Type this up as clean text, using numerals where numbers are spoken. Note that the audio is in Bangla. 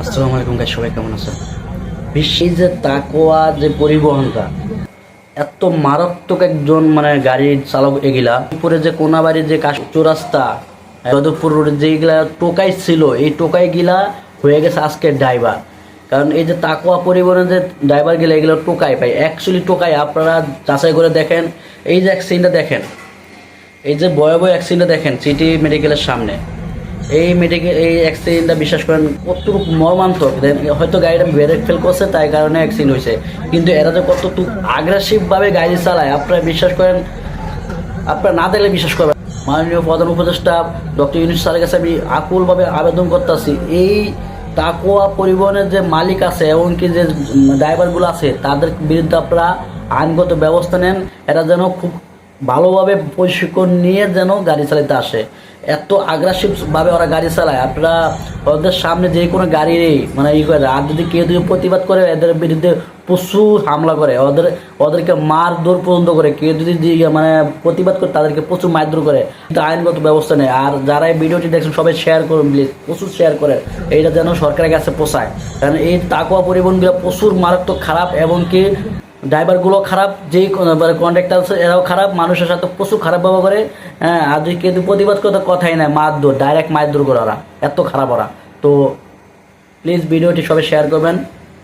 আসসালামু আলাইকুম গাইস, সবাই কেমন আছেন? বিশ্বের যে তাকওয়া যে পরিবহনটা এত মারাত্মক একজন গাড়ির চালক এগুলা উপরে যে কোনাবাড়ির যে চৌরাস্তা যাদবপুর রোডের যেগুলা টোকাই ছিল, এই টোকাই গিলা হয়ে গেছে আজকের ড্রাইভার। কারণ এই যে তাকওয়া পরিবহনের যে ড্রাইভার গিলা এগুলো টোকাই পাই, অ্যাকচুয়ালি টোকাই। আপনারা যাচাই করে দেখেন, এই যে অ্যাক্সিডেন্টটা দেখেন, এই যে ভয়াবহ অ্যাক্সিডেন্টটা দেখেন সিটি মেডিকেলের সামনে। এই অ্যাক্সিডেন্টটা বিশ্বাস করেন কতটুকু মর্মান্তক। হয়তো গাড়িটা ব্রেক ফেল করছে, তাই কারণে অ্যাক্সিডেন্ট হয়েছে, কিন্তু এরা যে কতটুকু আগ্রাসিভভাবে গাড়ি চালায় আপনারা বিশ্বাস করেন, আপনারা না দেখলে বিশ্বাস করবেন। মাননীয় প্রধান উপদেষ্টা ডক্টর ইউনূস স্যারের কাছে আমি আকুলভাবে আবেদন করতেছি, এই তাকওয়া পরিবহনের যে মালিক আছে এবং কি যে ড্রাইভারগুলো আছে তাদের বিরুদ্ধে আপনারা আইনগত ব্যবস্থা নেন। এরা যেন খুব ভালোভাবে প্রশিক্ষণ নিয়ে যেন গাড়ি চালাতে আসে। এত আগ্রাসিভভাবে ওরা গাড়ি চালায়, আপনারা ওদের সামনে যে কোনো গাড়ি করে, আর যদি কেউ প্রতিবাদ করে এদের বিরুদ্ধে প্রচুর হামলা করে, ওদেরকে মারধর পর্যন্ত করে। কেউ যদি প্রতিবাদ করে তাদেরকে প্রচুর মারধর করে, কিন্তু আইনগত ব্যবস্থা নেই। আর যারা এই ভিডিওটি দেখছেন সবাই শেয়ার করুন প্লিজ, প্রচুর শেয়ার করে, এইটা যেন সরকারের কাছে পৌঁছায়। কারণ এই তাকওয়া পরিবহনগুলো প্রচুর মারাত্মক খারাপ, এবং কি ড্রাইভারগুলো খারাপ, যেই কন্ট্রাক্টর আছে এরাও খারাপ, মানুষের সাথে প্রচুর খারাপ ব্যবহার করে। হ্যাঁ, আর যদি কেউ প্রতিবাদ করতে কথাই নাই, মারধর, ডাইরেক্ট মারধর করে ওরা, এত খারাপ ওরা। তো প্লিজ ভিডিওটি সবাই শেয়ার করবেন।